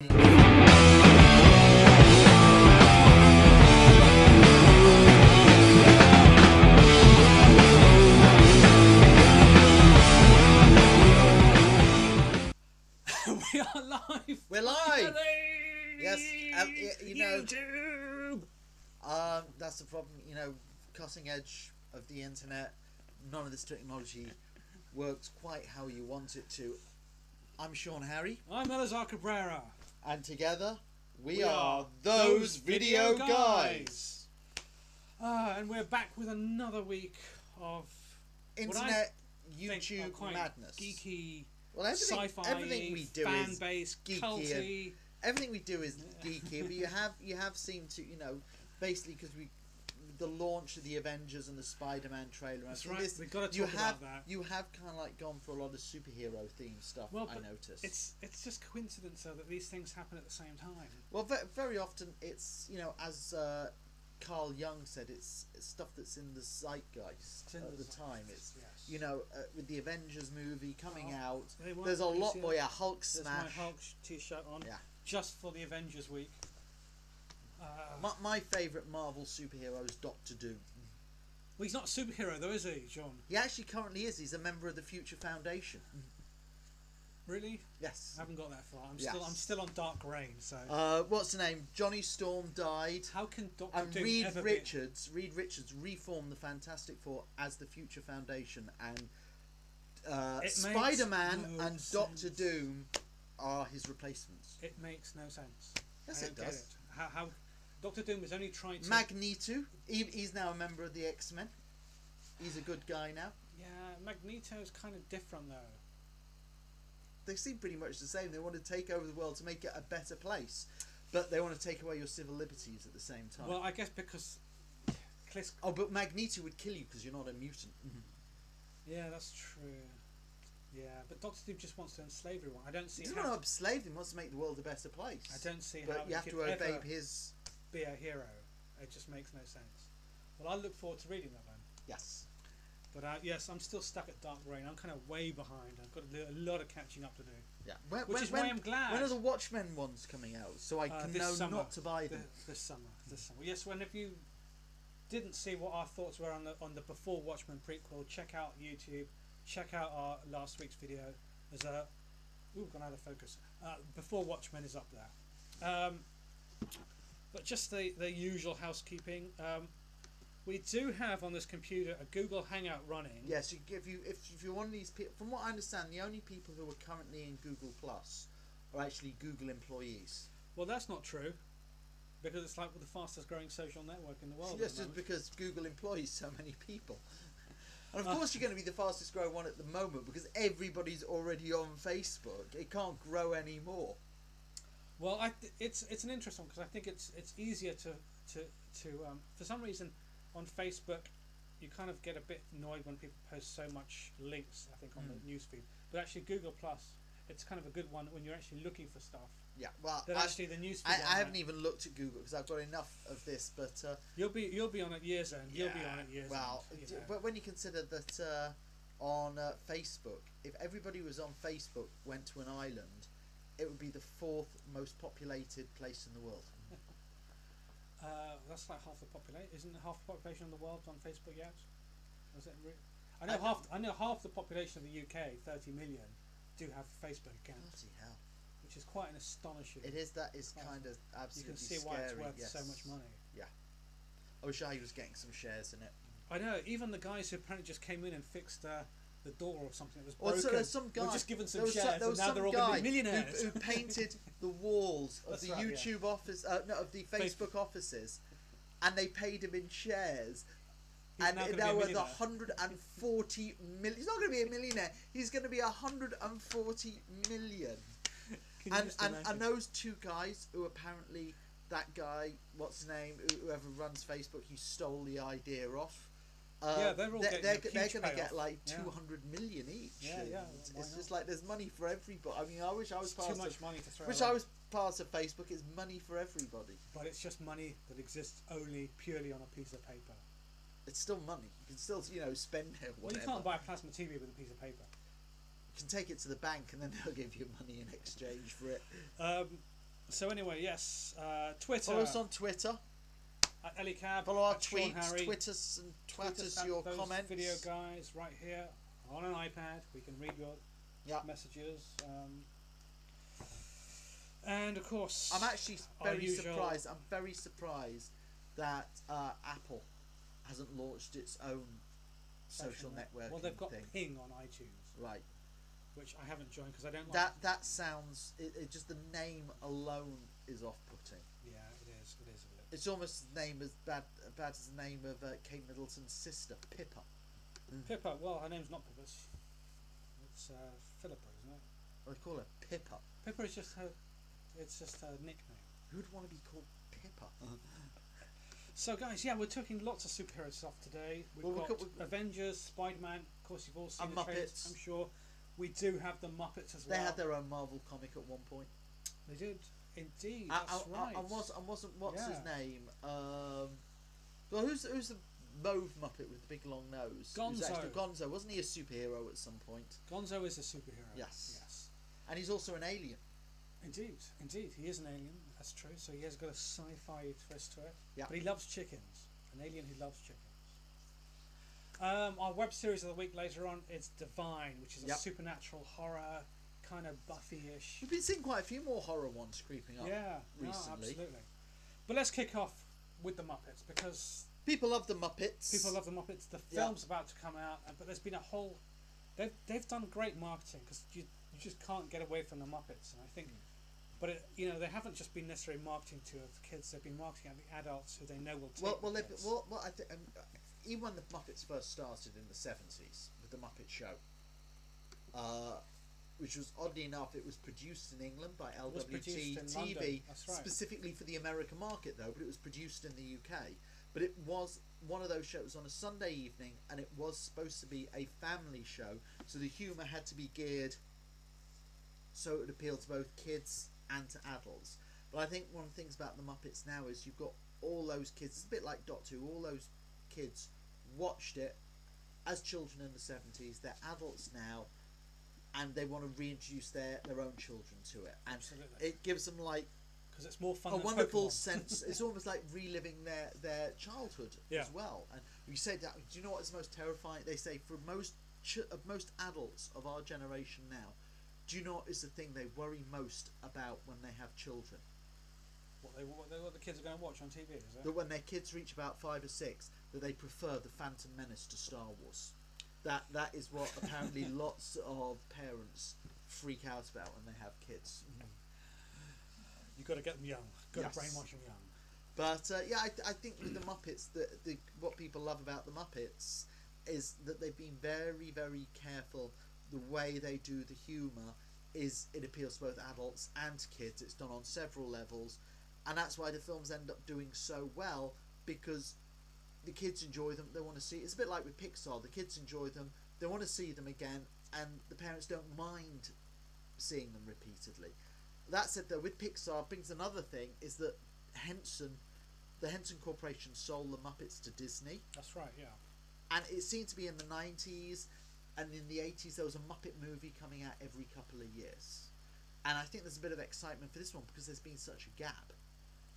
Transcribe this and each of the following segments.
We are live. We're live. Yes, you know, YouTube. that's the problem. You know, cutting edge of the internet. None of this technology works quite how you want it to. I'm Sean Harry. I'm Elisar Cabrera. And together we are those video guys. And we're back with another week of Internet YouTube madness. Geeky. Well, everything we do fan is base, geeky. culty. Everything we do is geeky, but you have seemed to, you know, basically because the launch of the Avengers and the Spider-Man trailer. That's right. We've got to talk about that. You have kind of like gone for a lot of superhero themed stuff. Well, I noticed. It's just coincidence though that these things happen at the same time. Well, very often it's, you know, as Carl Jung said, it's stuff that's in the zeitgeist at the time. It's you know, with the Avengers movie coming out, there's a lot more. Yeah, Hulk smash. There's my Hulk t-shirt on. Yeah. Just for the Avengers week. My favourite Marvel superhero is Doctor Doom. Well, he's not a superhero though, is he, John? He actually currently is. He's a member of the Future Foundation. Really? Yes. I haven't got that far. I'm still on Dark Reign. So. What's the name? Johnny Storm died. How can Doctor Doom Reed ever Richards reformed the Fantastic Four as the Future Foundation, and Spider-Man and Doctor Doom are his replacements. It makes no sense. Yes, it does. How Doctor Doom is only trying to... Magneto, he's now a member of the X-Men. He's a good guy now. Yeah, Magneto's kind of different though. They seem pretty much the same. They want to take over the world to make it a better place, but they want to take away your civil liberties at the same time. Well, I guess because... Oh, but Magneto would kill you because you're not a mutant. Yeah, that's true. Yeah, but Doctor Doom just wants to enslave everyone. I don't see how... He doesn't want to enslave them. He wants to make the world a better place. I don't see but how you have to obey his... be a hero. It just makes no sense. Well, I look forward to reading that then. Yes. But yes, I'm still stuck at Dark Reign. I'm kind of way behind. I've got a lot of catching up to do. Yeah. Which is why I'm glad. When are the Watchmen ones coming out? So I can know summer. Not to buy them. This summer. Yes, when if you didn't see what our thoughts were on the Before Watchmen prequel, check out YouTube. Check out our last week's video. There's a... Ooh, gone out of focus. Before Watchmen is up there. But just the usual housekeeping. We do have on this computer a Google Hangout running. Yes, if you're one of these people, from what I understand, the only people who are currently in Google Plus are actually Google employees. Well, that's not true, because it's like the fastest growing social network in the world. Yes, just because Google employs so many people. And of course you're going to be the fastest growing one at the moment because everybody's already on Facebook. It can't grow anymore. Well, it's an interesting one because I think it's easier to for some reason on Facebook you kind of get a bit annoyed when people post so much links, I think, on the newsfeed. But actually Google Plus, it's kind of a good one when you're actually looking for stuff. Yeah, well, actually the newsfeed. I haven't even looked at Google because I've got enough of this. But you'll be on it years end. Yeah, you'll be on it years. Well, end, you know. But when you consider that on Facebook, if everybody was on Facebook went to an island, it would be the 4th most populated place in the world. That's like half the population. Isn't half the population of the world on Facebook yet? Is it I know half the population of the UK, 30 million, do have a Facebook account. Bloody hell! Which is quite an astonishing. It is. That is kind of absolutely. You can see scary. why it's worth so much money. Yeah. I wish I was getting some shares in it. I know. Even the guys who apparently just came in and fixed the door or something that was broken. So there's some guy. Were just given some shares, and now they're all going to be millionaires. Who painted the walls of the YouTube office, of the Facebook offices, and they paid him in shares. And now worth 140 million. He's not going to be a millionaire. He's going to be 140 million. And those two guys who apparently, that guy, what's his name, whoever runs Facebook, he stole the idea off. Yeah, they're all they're going to payoff. get like 200 million each. Yeah, yeah. It's just like there's money for everybody. I mean, I wish I was part of. Too much money to throw. Wish I was part of Facebook. It's money for everybody. But it's just money that exists only purely on a piece of paper. It's still money. You can still, spend it. Well, you can't buy a plasma TV with a piece of paper. You can take it to the bank and then they'll give you money in exchange for it. So anyway, yes, Twitter. Follow us on Twitter. At Elicab. Follow our at Sean tweets, Harry. Tweet us and twat us your those comments. Video guys right here on an iPad. We can read your messages. And of course, I'm actually very surprised. I'm very surprised that Apple hasn't launched its own social network. Well, they've got Ping on iTunes, right? Which I haven't joined because I don't like that. That sounds. It just the name alone is off-putting. Yeah, it is. It is a bit. It's almost the name as bad as the name of Kate Middleton's sister, Pippa. Pippa. Well, her name's not Pippa. It's Philippa, isn't it? Well, they call her Pippa. Pippa is just her. It's just her nickname. Who'd want to be called Pippa? So, guys, yeah, we're talking lots of superhero stuff today. We've got Avengers, Spider-Man. Of course, you've all seen the trailers, Muppets. I'm sure. We do have the Muppets as well. They had their own Marvel comic at one point. They did, indeed. That's right. I wasn't. What's his name? Well, who's the mauve Muppet with the big long nose? Gonzo. Gonzo. Wasn't he a superhero at some point? Gonzo is a superhero. Yes. Yes. And he's also an alien. Indeed, he is an alien. That's true. So he has got a sci-fi twist to it. Yeah. But he loves chickens. An alien who loves chickens. Our web series of the week later on is Divine, which is a supernatural horror, kind of Buffy-ish. We've been seeing quite a few more horror ones creeping up. Recently. No, absolutely. But let's kick off with the Muppets because people love the Muppets. The film's about to come out, but there's been a whole. They've done great marketing because you just can't get away from the Muppets, and I think. But they haven't just been necessarily marketing to the kids; they've been marketing at the adults who they know will take. I think even when the Muppets first started in the 70s with the Muppet Show, which was oddly enough, it was produced in England by LWT TV, specifically for the American market though, but it was produced in the UK. But it was one of those shows on a Sunday evening, and it was supposed to be a family show, so the humour had to be geared so it would appeal to both kids and to adults. But I think one of the things about the Muppets now is you've got all those kids, it's a bit like Doctor Who, all those kids watched it as children in the 70s, they're adults now, and they want to reintroduce their own children to it. And it gives them because it's more fun a than wonderful Pokemon. sense. It's almost like reliving their childhood as well. And you say that, do you know what is the most terrifying? They say for most adults of our generation now, do you know what is the thing they worry most about when they have children? What the kids are going to watch on TV, is it? That when their kids reach about 5 or 6, that they prefer the Phantom Menace to Star Wars. That is what apparently lots of parents freak out about when they have kids. You've got to get them young. Got to brainwash them young. But I think with the Muppets, what people love about the Muppets is that they've been very, very careful. The way they do the humour is it appeals to both adults and kids. It's done on several levels, and that's why the films end up doing so well, because the kids enjoy them. They want to see. It's a bit like with Pixar. The kids enjoy them. They want to see them again, and the parents don't mind seeing them repeatedly. That said, though, with Pixar brings another thing is that the Henson Corporation sold the Muppets to Disney. That's right, yeah. And it seemed to be in the 90s. And in the 80s, there was a Muppet movie coming out every couple of years. And I think there's a bit of excitement for this one because there's been such a gap.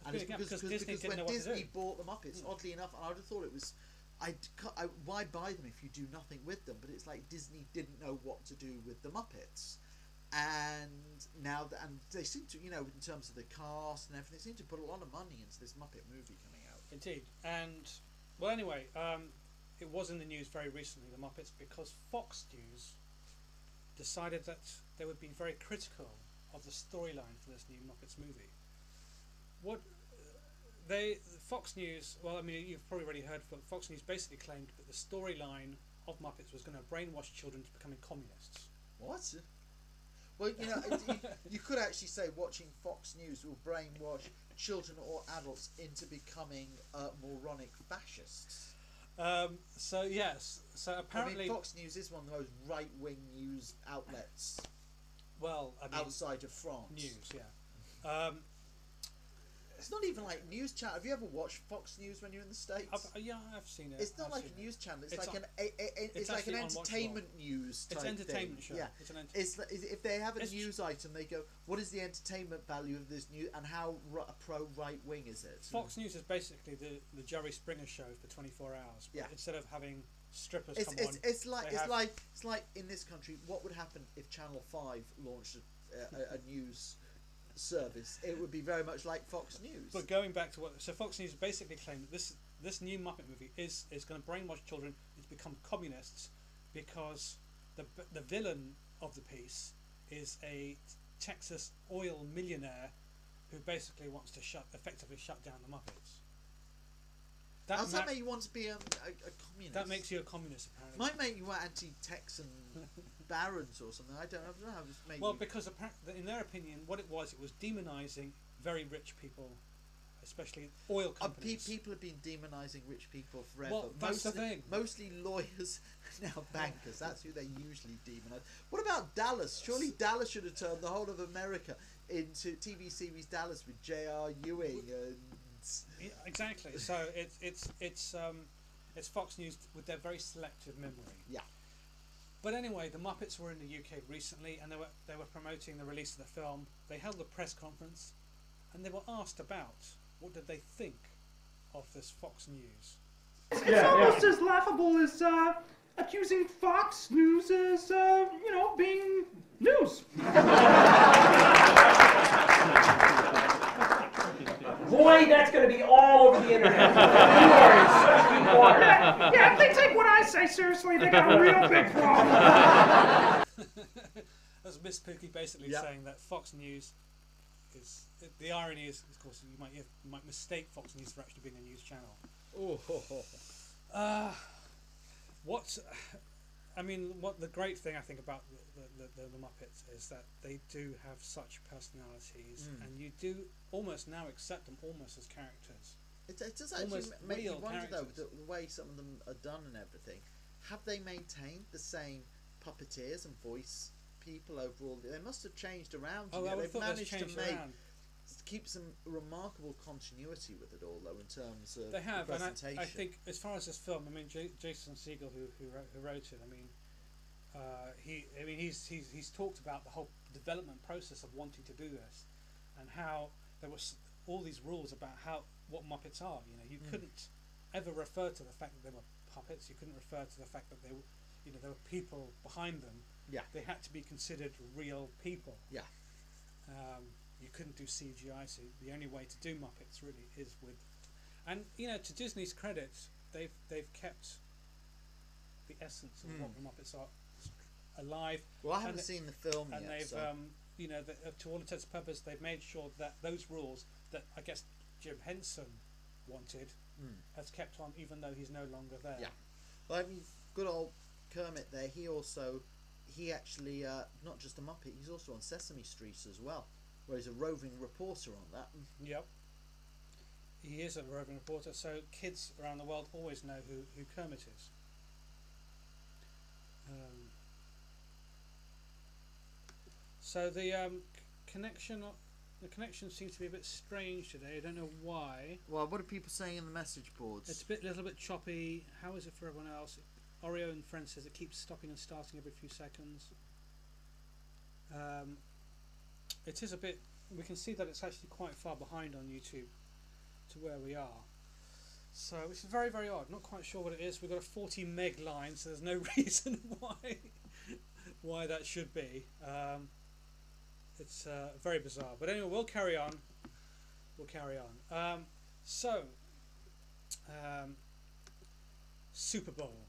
And it's because when Disney bought the Muppets, oddly enough, and I would have thought it was... why buy them if you do nothing with them? But it's like Disney didn't know what to do with the Muppets. And now... And they seem to, in terms of the cast and everything, they seem to put a lot of money into this Muppet movie coming out. Indeed. And, well, anyway... it was in the news very recently, the Muppets, because Fox News decided that they would be very critical of the storyline for this new Muppets movie. Fox News, well, I mean, you've probably already heard, but Fox News basically claimed that the storyline of Muppets was going to brainwash children to becoming communists. What? Well, you could actually say watching Fox News will brainwash children or adults into becoming moronic fascists. So apparently, Fox News is one of those right-wing news outlets. Well, outside of France. News, yeah. It's not even like news channel. Have you ever watched Fox News when you're in the States? I've seen it. It's not like a news channel. It's like an entertainment news type It's entertainment thing. show. Yeah. If they have a news item, they go, "What is the entertainment value of this news, and how pro right wing is it?" Fox News is basically the Jerry Springer show for 24 hours. But instead of having strippers come on, it's like in this country, what would happen if Channel 5 launched a news service? It would be very much like Fox News. But going back to Fox News basically claimed that this new Muppet movie is going to brainwash children to become communists, because the villain of the piece is a Texas oil millionaire who basically wants to effectively shut down the Muppets. How does that make you want to be a communist? That makes you a communist, apparently. Might make you anti-Texan barons or something. I don't know how this made you... because in their opinion, what it was demonising very rich people, especially oil companies. People have been demonising rich people forever. Well, that's the thing. Mostly lawyers, now bankers. That's who they usually demonise. What about Dallas? Surely Dallas should have turned the whole of America into TV series Dallas with J.R. Ewing and... Exactly. So it's Fox News with their very selective memory. Yeah. But anyway, the Muppets were in the UK recently, and they were promoting the release of the film. They held a press conference, and they were asked about what did they think of this Fox News. It's almost as laughable as accusing Fox News as being news. Boy, that's going to be all over the internet. Yeah, if they take what I say seriously, they got a real big problem. That's Miss Pookie basically saying that Fox News is... The irony is, of course, you might mistake Fox News for actually being a news channel. What the great thing I think about the Muppets is that they do have such personalities, and you do almost now accept them almost as characters. It does actually make you wonder, though, the way some of them are done and everything. Have they maintained the same puppeteers and voice people overall? They must have changed around. They've managed to keep some remarkable continuity with it all, though, in terms of they have, presentation. and I think as far as this film, Jason Segel, who wrote it, he's talked about the whole development process of wanting to do this, and how there was all these rules about what Muppets are. You couldn't ever refer to the fact that they were puppets. You couldn't refer to the fact that they were, there were people behind them. Yeah, they had to be considered real people. Yeah. You couldn't do CGI, so the only way to do Muppets really is with, and to Disney's credit, they've kept the essence of what the Muppets are alive. Well, I haven't seen the film and yet. They've to all intents and purposes, they've made sure that those rules that I guess Jim Henson wanted has kept on, even though he's no longer there. Yeah, well, good old Kermit there. He actually not just a Muppet. He's also on Sesame Street as well, where he's a roving reporter on that. Yep. He is a roving reporter, so kids around the world always know who Kermit is. So the connection seems to be a bit strange today. I don't know why. Well, what are people saying in the message boards? It's a little bit choppy. How is it for everyone else? Oreo and Friends says it keeps stopping and starting every few seconds. It is a bit... We can see that it's actually quite far behind on YouTube to where we are. So, which is very, very odd. Not quite sure what it is. We've got a 40 meg line, so there's no reason why that should be. It's very bizarre. But anyway, we'll carry on. Super Bowl.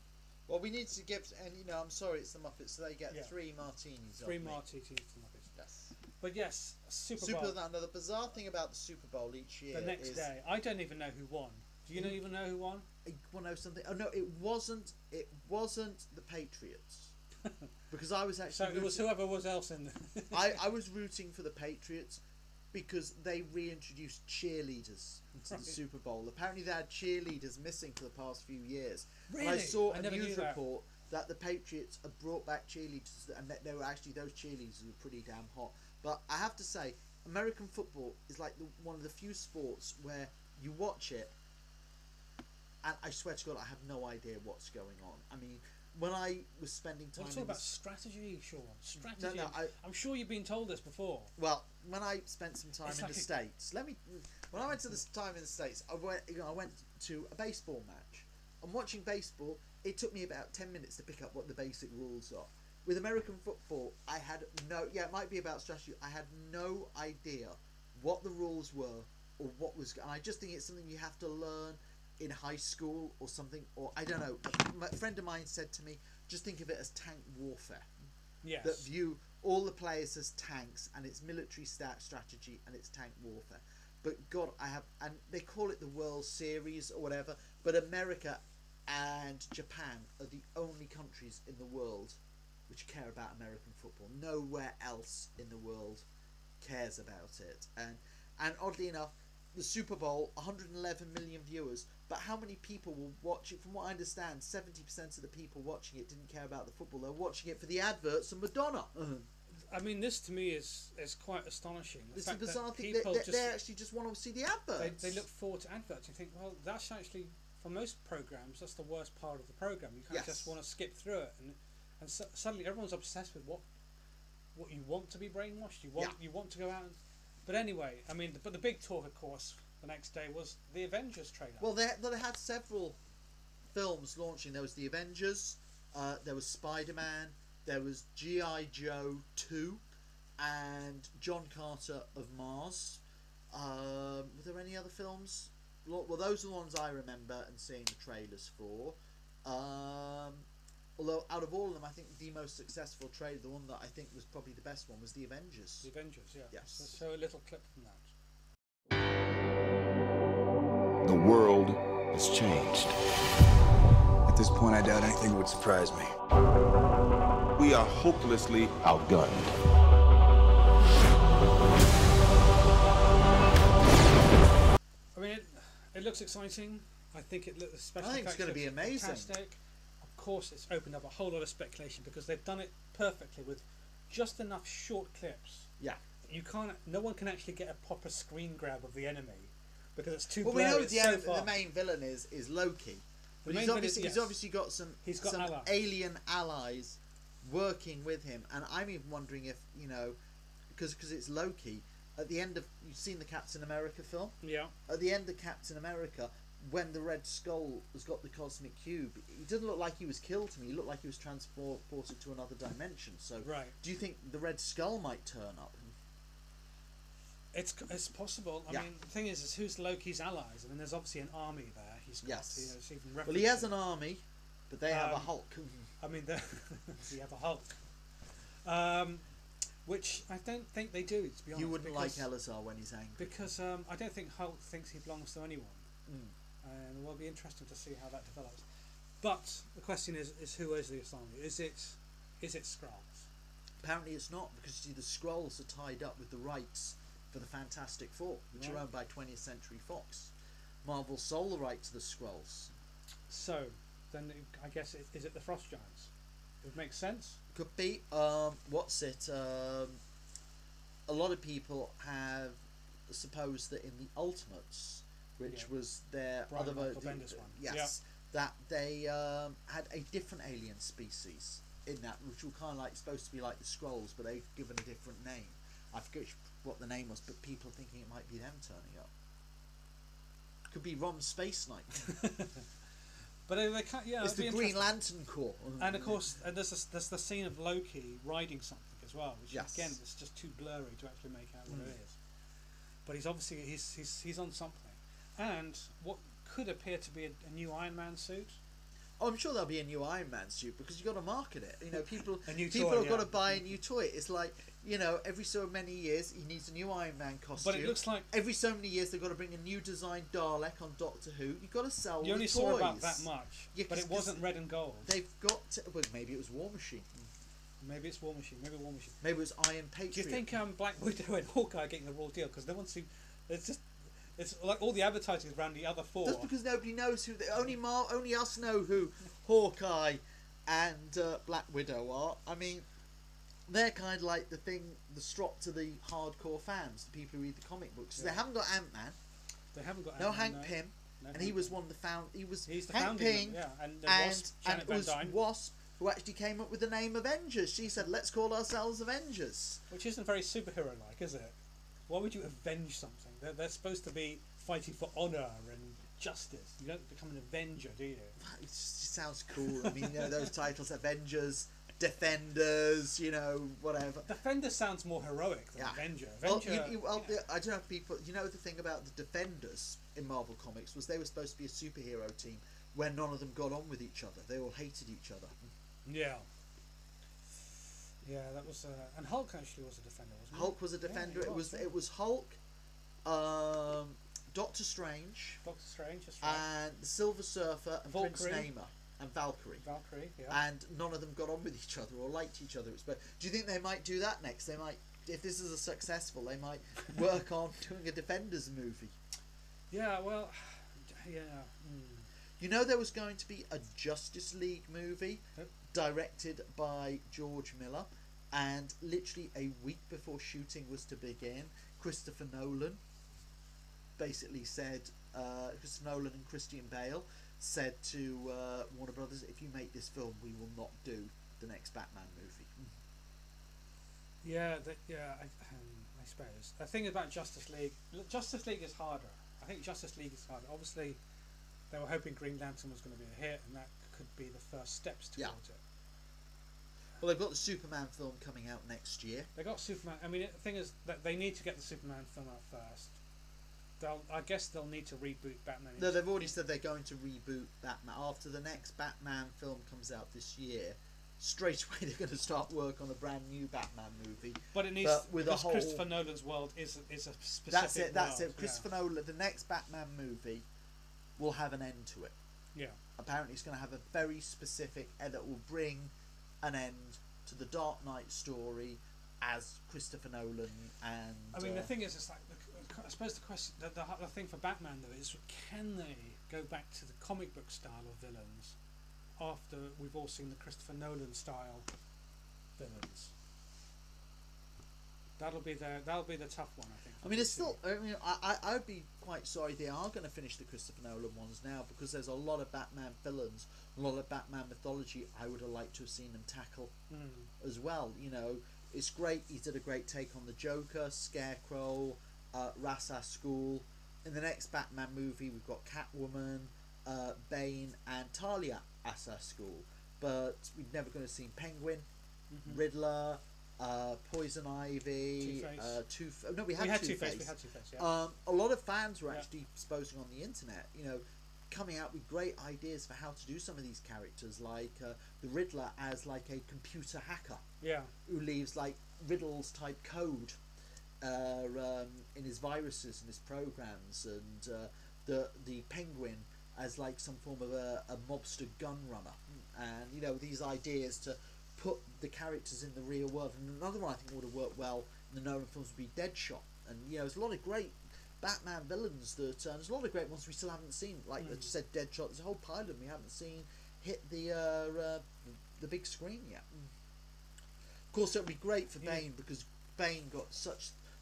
Well, we need to give... And, I'm sorry, it's the Muppets, so they get 3 martinis. 3 martinis to the Muppets. Yes. But yes, Super Bowl. Now, the bizarre thing about the Super Bowl each year the next day. I don't even know who won. Do you even know who won? I want to know something. Oh no, it wasn't the Patriots. Because I was actually... So it was whoever was else in there. I was rooting for the Patriots because they reintroduced cheerleaders into the Super Bowl. Apparently they had cheerleaders missing for the past few years. Really? And I saw a news report that the Patriots had brought back cheerleaders, and that they were actually, those cheerleaders were pretty damn hot. But I have to say, American football is like one of the few sports where you watch it, and I swear to God, I have no idea what's going on. I mean, when I was spending time... Let's talk about strategy, Sean. Strategy. No, I'm sure you've been told this before. Well, when I spent some time in the States... When I went to the time in the States, I went to a baseball match. And watching baseball, it took me about 10 minutes to pick up what the basic rules are. With American football, I had no... Yeah, it might be about strategy. I had no idea what the rules were or what was... And I just think it's something you have to learn in high school or something, or I don't know. A friend of mine said to me, just think of it as tank warfare. Yes. That view all the players as tanks, and it's military strategy, and it's tank warfare. But God, and they call it the World Series or whatever, but America and Japan are the only countries in the world which care about American football. Nowhere else in the world cares about it. And oddly enough, the Super Bowl, 111 million viewers, but how many people will watch it? From what I understand, 70% of the people watching it didn't care about the football. They were watching it for the adverts and Madonna. I mean, this to me is quite astonishing. It's a bizarre thing. They actually just want to see the adverts. They look forward to adverts. You think, well, that's actually, for most programs, that's the worst part of the program. You kind of just want to skip through it, and suddenly everyone's obsessed with what you want to be brainwashed. You want to go out and... But anyway, I mean, but the big talk, of course, the next day was the Avengers trailer. Well, they had several films launching. There was the Avengers, there was Spider-Man, there was G.I. Joe 2, and John Carter of Mars. Were there any other films? Well, those are the ones I remember and seeing the trailers for. Although, out of all of them, I think the most successful trailer, the one that I think was probably the best one, was the Avengers. The Avengers, yeah. Yes. Let's show a little clip from that. The world has changed. At this point, I doubt anything would surprise me. We are hopelessly outgunned. I mean, it looks exciting. I think it looks especially. I think it's going to be amazing. Fantastic. Of course, it's opened up a whole lot of speculation because they've done it perfectly with just enough short clips. Yeah. No one can actually get a proper screen grab of the enemy because it's too. Well, blurry. we know the main villain is Loki. But he's obviously got some allies. alien allies working with him, and I'm even wondering if because it's Loki. At the end of you've seen the Captain America film. Yeah. At the end of Captain America, when the Red Skull has got the cosmic cube, he doesn't look like he was killed to me. He looked like he was transported to another dimension. So, right. Do you think the Red Skull might turn up? It's possible. I mean, the thing is who's Loki's allies? I mean, there's obviously an army there. He's got, it's even well, he has an army, but they have a Hulk. I mean, they have a Hulk. Which I don't think they do, to be honest. You wouldn't like Elisar when he's angry. Because I don't think Hulk thinks he belongs to anyone. And it will be interesting to see how that develops. But the question is who is the army? Is it Skrulls? Apparently it's not, because you see the Skrulls are tied up with the rights for the Fantastic Four, which are owned by 20th Century Fox. Marvel sold the right to the Skrulls. So, then I guess is it the Frost Giants? It would make sense. Could be. What's it? A lot of people have supposed that in the Ultimates, which was their Brian other Michael Bendis one. yes, that they had a different alien species in that, which were kind of like supposed to be like the Skrulls, but they've given a different name. I forget what the name was, but people are thinking it might be them turning up. Could be Rom Space Knight. But they can't. Yeah, it's the Green Lantern Corps. And of course, there's the scene of Loki riding something as well, which again is just too blurry to actually make out what it is. But he's obviously he's on something, and what could appear to be a new Iron Man suit. Oh, I'm sure there'll be a new Iron Man suit because you've got to market it. People people have got to buy a new toy. It's like every so many years he needs a new Iron Man costume. But it looks like every so many years they've got to bring a new designed Dalek on Doctor Who. You've got to sell. You only the saw toys. about that much, but it wasn't red and gold. They've got to, well, maybe it was War Machine. Maybe it's War Machine. Maybe War Machine. Maybe it was Iron Patriot. Do you think Black Widow and Hawkeye are getting the raw deal? Because no one seems. It's like all the advertising around the other four. That's because nobody knows who. Only us know who Hawkeye and Black Widow are. I mean, they're kind of like the strop to the hardcore fans, the people who read the comic books. They haven't got Ant-Man. They haven't got no Ant-Man, Hank Pym, no and Hank he was Pym. one of the found. He's the Hank Pym, and and Janet it Van was Dyne, Wasp who actually came up with the name Avengers. She said, "Let's call ourselves Avengers," which isn't very superhero-like, is it? Why would you avenge something? They're supposed to be fighting for honor and justice. You don't become an Avenger, do you? It just sounds cool. I mean, those titles: Avengers, Defenders, whatever. Defender sounds more heroic than Avenger. Well, I don't know if people. The thing about the Defenders in Marvel Comics was they were supposed to be a superhero team where none of them got on with each other. They all hated each other. Yeah. Yeah, that was. And Hulk actually was a defender, wasn't he? Hulk was a defender. Yeah, it was Hulk, Doctor Strange, that's right. and the Silver Surfer and Prince Valkyrie. Namor and Valkyrie. Yeah. And none of them got on with each other or liked each other. Do you think they might do that next? They might, if this is a successful, they might work on doing a Defenders movie. Yeah, well, yeah. There was going to be a Justice League movie directed by George Miller, and literally a week before shooting was to begin, Christopher Nolan basically said, Christopher Nolan and Christian Bale said to Warner Brothers, if you make this film, we will not do the next Batman movie. Yeah, I suppose. The thing about Justice League is harder. I think Justice League is harder. Obviously, they were hoping Green Lantern was going to be a hit, and that could be the first steps towards it. Well, they've got the Superman film coming out next year. They got Superman. I mean, the thing is that they need to get the Superman film out first. I guess they'll need to reboot Batman. No, they've already said they're going to reboot Batman after the next Batman film comes out this year. Straight away, they're going to start work on a brand new Batman movie. But it needs because Christopher Nolan's world is a specific. That's world. it. Christopher Nolan, the next Batman movie, will have an end to it. Yeah. Apparently, it's going to have a very specific end that will bring an end to the Dark Knight story as Christopher Nolan and. I mean, the thing is, it's like I suppose the question, the thing for Batman though is, can they go back to the comic book style of villains after we've all seen the Christopher Nolan style villains? That'll be the tough one, I think. I mean, it's still. I mean, I'd be quite sorry they are going to finish the Christopher Nolan ones now, because there's a lot of Batman villains, a lot of Batman mythology I would have liked to have seen them tackle as well. It's great. He did a great take on the Joker, Scarecrow, Ra's al Ghul. In the next Batman movie, we've got Catwoman, Bane, and Talia as al Ghul. But we're never going to see Penguin, Riddler, Poison Ivy, Two-Face. We had Two-Face. We had Two-Face. Yeah. A lot of fans were actually exposing on the internet, coming out with great ideas for how to do some of these characters, like the Riddler as like a computer hacker, who leaves like riddles type code in his viruses and his programs, and the Penguin as like some form of a mobster gun runner, and these ideas to put the characters in the real world. And another one I think would have worked well in the Nolan films would be Deadshot, and there's a lot of great Batman villains that there's a lot of great ones we still haven't seen, like I just said, Deadshot. There's a whole pile of them we haven't seen hit the big screen yet. Of course, it would be great for Bane, because Bane got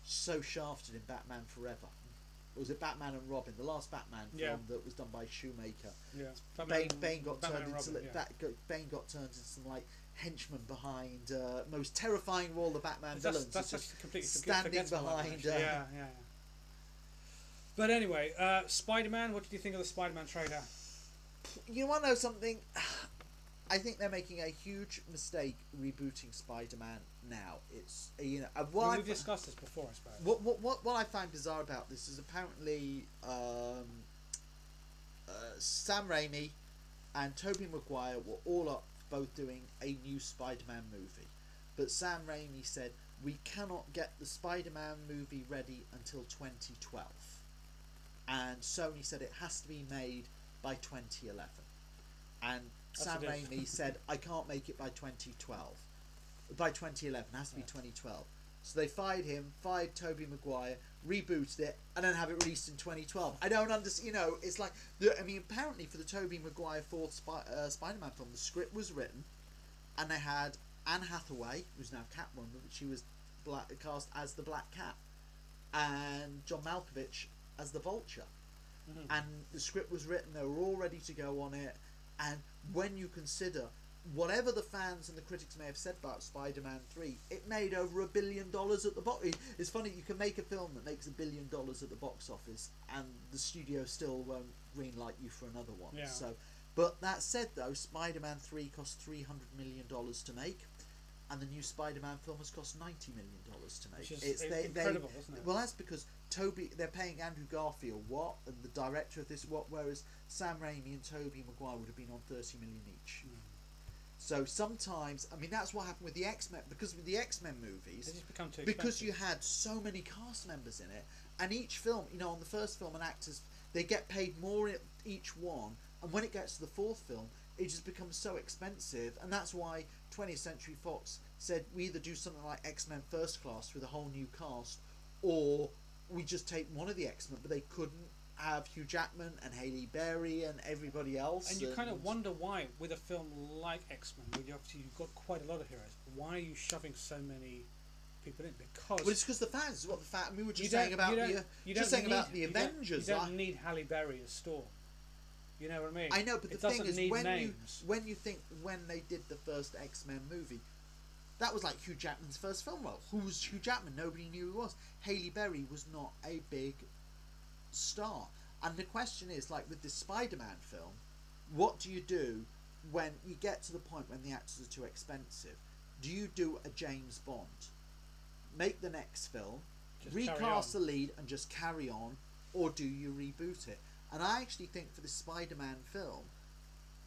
so shafted in Batman Forever. Or was it Batman and Robin, the last Batman film that was done by Shoemaker? Bane got turned into some like henchman behind most terrifying of all the Batman villains. That's completely standing behind. But anyway, Spider-Man. What did you think of the Spider-Man trailer? You want to know something? I think they're making a huge mistake rebooting Spider-Man now. It's we've discussed this before, I suppose. What I find bizarre about this is apparently Sam Raimi and Tobey Maguire were all up both doing a new Spider-Man movie, but Sam Raimi said we cannot get the Spider-Man movie ready until 2012, and Sony said it has to be made by 2011, and Sam Raimi said I can't make it by 2012. By 2011, it has to be 2012. So they fired him, fired Tobey Maguire, rebooted it, and then have it released in 2012. I don't understand. It's like apparently for the Tobey Maguire fourth Spider-Man film, the script was written, and they had Anne Hathaway, who's now Catwoman, but she was cast as the Black Cat, and John Malkovich as the Vulture. And the script was written, they were all ready to go on it, and when you consider whatever the fans and the critics may have said about Spider-Man 3, it made over $1 billion at the box. It's funny, you can make a film that makes $1 billion at the box office and the studio still won't greenlight you for another one. Yeah. So, but that said though, Spider-Man 3 cost $300 million to make, and the new Spider-Man film has cost $90 million to make. Which is incredible, isn't it? Well, that's because they're paying Andrew Garfield what, and the director of this what, whereas Sam Raimi and Tobey Maguire would have been on $30 million each. So sometimes, I mean, that's what happened with the X-Men, because with the X-Men movies, They just become too because expensive. you had so many cast members in it, and each film, you know, on the first film, and actors, they get paid more in each one, and when it gets to the fourth film, it just becomes so expensive, and that's why 20th Century Fox said we either do something like X-Men First Class with a whole new cast, or we just take one of the X-Men, but they couldn't have Hugh Jackman and Halle Berry and everybody else. And you kind of wonder why, with a film like X-Men, where you've got quite a lot of heroes, why are you shoving so many people in? Because well, it's because the fans. It's what the fan. We were just you saying don't- about you don't- the. you Just don't saying about need- the Avengers. You don't need Halle Berry as Storm. You know what I mean? I know, but It the thing doesn't is, need when names. you think when they did the first X-Men movie, that was like Hugh Jackman's first film role. Who was Hugh Jackman? Nobody knew who he was. Halle Berry was not a big star. And the question is, like with this Spider-Man film, what do you do when you get to the point when the actors are too expensive? Do you do a James Bond? Make the next film, Just carry recast the on. lead and just carry on, or do you reboot it? And I actually think for the Spider-Man film,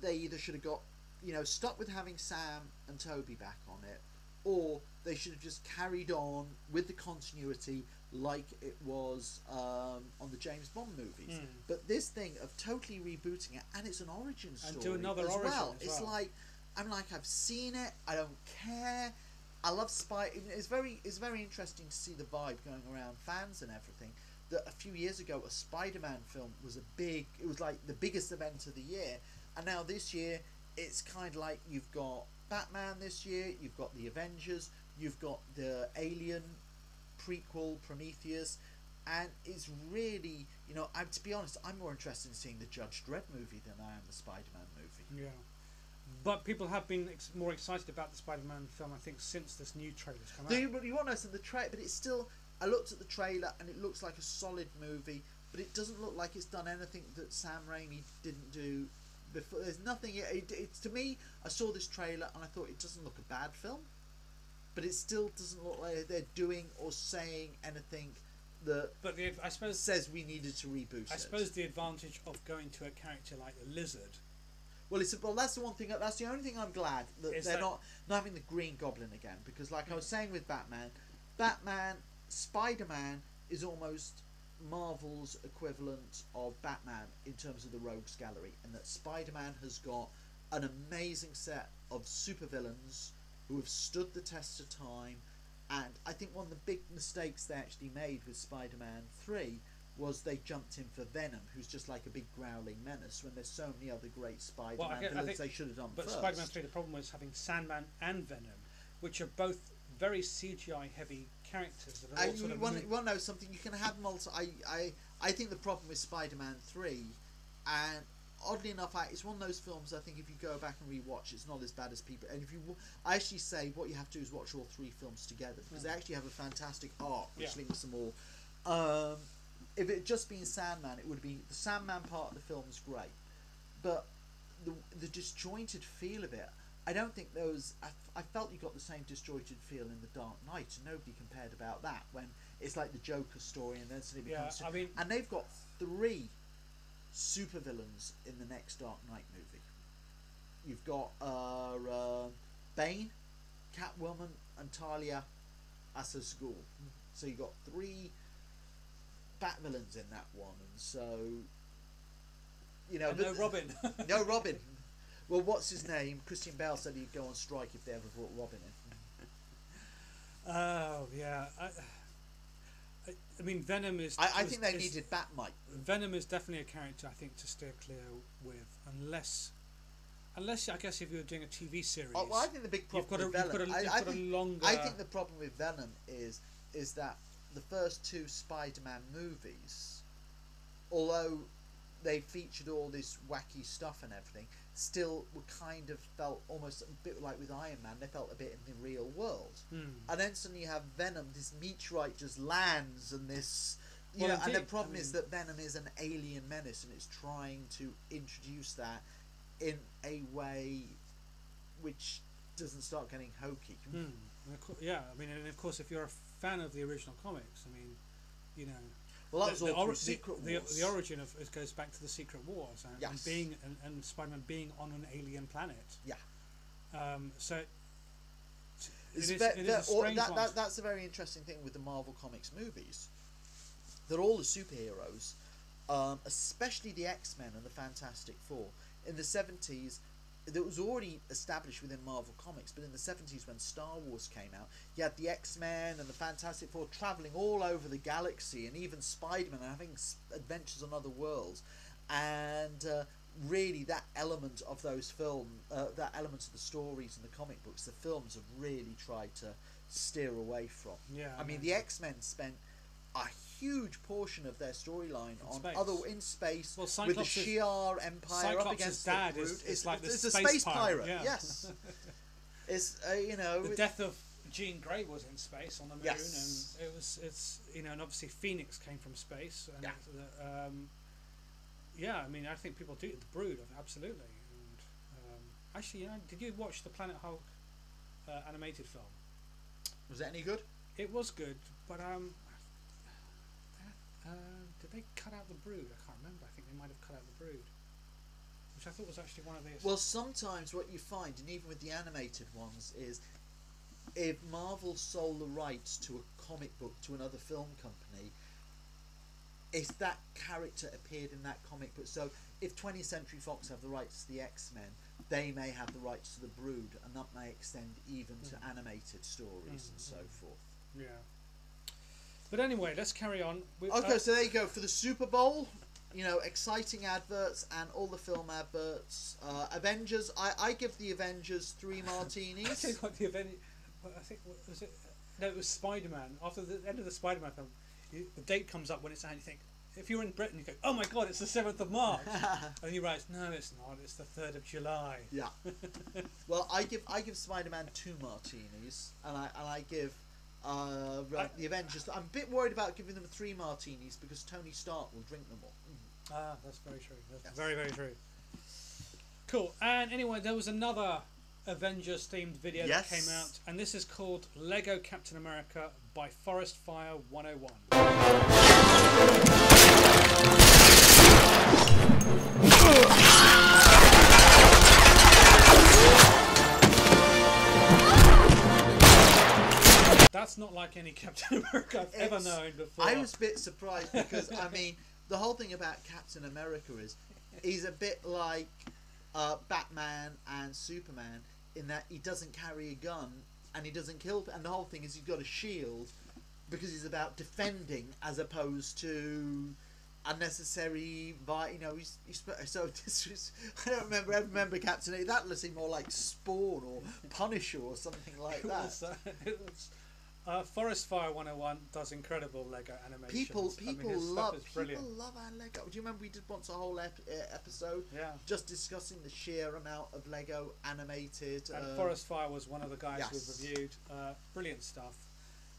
they either should have got, you know, stuck with having Sam and Toby back on it, or they should have just carried on with the continuity like it was on the James Bond movies. But this thing of totally rebooting it, and it's an origin story And do another as origin well. as It's well. like, I'm like, I've seen it, I don't care. I love It's very interesting to see the vibe going around fans and everything. That a few years ago, a Spider-Man film was it was like the biggest event of the year, and now this year it's kind of like you've got Batman this year, you've got the Avengers, you've got the Alien prequel Prometheus, and it's really, you know, to be honest, I'm more interested in seeing the Judge Dredd movie than I am the Spider-Man movie. Yeah. But people have been more excited about the Spider-Man film, I think, since this new trailer's come out. You want to know the trailer, but it's still. I looked at the trailer and it looks like a solid movie, but it doesn't look like it's done anything that Sam Raimi didn't do before. There's nothing. It's to me, I saw this trailer and I thought it doesn't look a bad film, but it still doesn't look like they're doing or saying anything that But I suppose says we needed to reboot I it. suppose the advantage of going to a character like the Lizard. Well, that's the one thing. That's the only thing I'm glad that Is they're that- not having the Green Goblin again, because like I was saying with Batman, Spider-Man is almost Marvel's equivalent of Batman in terms of the Rogues Gallery, and that Spider-Man has got an amazing set of supervillains who have stood the test of time. And I think one of the big mistakes they actually made with Spider-Man 3 was they jumped in for Venom, who's just like a big growling menace, when there's so many other great Spider-Man villains they should have done But first. Spider-Man 3, the problem was having Sandman and Venom, which are both very CGI heavy characters that are all sort You of want to know something? You can have I think the problem with Spider-Man 3, and oddly enough, it's one of those films I think if you go back and rewatch, it's not as bad as people. And if you, I actually say what you have to do is watch all three films together, because they actually have a fantastic arc which links them all. If it had just been Sandman, it would be the Sandman part of the film's great, but the disjointed feel of it, I don't think there was. I felt you got the same disjointed feel in The Dark Knight, and nobody compared about that, when it's like the Joker story, and then suddenly becomes. I mean, and they've got 3 supervillains in the next Dark Knight movie. You've got Bane, Catwoman, and Talia as a school. So you've got 3 Bat-villains in that one, and so and no Robin. no Robin. Well, what's his name? Christian Bale said he'd go on strike if they ever brought Robin in. Oh yeah, I mean Venom is. I think they needed Batmite. Venom is definitely a character I think to steer clear with, unless unless I guess if you were doing a TV series. Oh, well, I think the big problem with Venom. I think the problem with Venom is that the first two Spider-Man movies, although they featured all this wacky stuff and everything, still were kind of felt almost a bit like with Iron Man. They felt a bit in the real world, and then suddenly you have Venom. This meteorite just lands, and this, you know, and the problem is that Venom is an alien menace, and it's trying to introduce that in a way which doesn't start getting hokey. Yeah, I mean, and of course, if you're a fan of the original comics, I mean, you know. Well, that was all through Secret Wars. The origin of it goes back to the Secret Wars and being and Spider-Man being on an alien planet. Yeah. So it is a strange one. That's a very interesting thing with the Marvel Comics movies. That all the superheroes, especially the X-Men and the Fantastic Four, in the 70s, that was already established within Marvel Comics, but in the 70s when Star Wars came out, you had the X-Men and the Fantastic Four travelling all over the galaxy, and even Spider-Man having adventures on other worlds, and really that element of those that element of the stories and the comic books, the films have really tried to steer away from. Yeah, I mean, the X-Men spent a huge portion of their storyline in space with the Shi'ar Empire up against dad the Brute. Is like it's a space pirate. Yeah. Yes. It's you know, the death of Jean Grey was in space on the moon, yes. and it's you know, and obviously Phoenix came from space. And I mean, I think people do the Brood, absolutely. And actually, you know, did you watch the Planet Hulk animated film? Was that any good? It was good, but did they cut out the Brood? I can't remember. I think they might have cut out the Brood, which I thought was actually one of these. Well, sometimes what you find, and even with the animated ones, is if Marvel sold the rights to a comic book to another film company, if that character appeared in that comic book. So if 20th Century Fox have the rights to the X-Men, they may have the rights to the Brood, and that may extend even to animated stories and so forth. Yeah. But anyway, let's carry on. Okay, so there you go. For the Super Bowl, you know, exciting adverts and all the film adverts. Avengers, I give the Avengers 3 martinis. I think what the Avengers... I think, was it... No, it was Spider-Man. After the end of the Spider-Man film, the date comes up when it's out, and you think, if you're in Britain, you go, oh my God, it's the 7th of March. And you write, no, it's not, it's the 3rd of July. Yeah. Well, I give Spider-Man 2 martinis, and I give... the Avengers. I'm a bit worried about giving them 3 martinis because Tony Stark will drink them all. That's very true. That's very, very true. Cool. And anyway, there was another Avengers themed video that came out, and this is called Lego Captain America by Forest Fire 101. That's not like any Captain America I've ever known before. I was a bit surprised because, I mean, the whole thing about Captain America is he's a bit like Batman and Superman in that he doesn't carry a gun and he doesn't kill. And the whole thing is he's got a shield because he's about defending as opposed to unnecessary. You know, he's so this was. I don't remember. I remember Captain. That would seem more like Spawn or Punisher or something like that. It was. Forest Fire 101 does incredible Lego animations. People love our Lego. Do you remember we did once a whole episode just discussing the sheer amount of Lego animated? And Forest Fire was one of the guys we've reviewed. Brilliant stuff.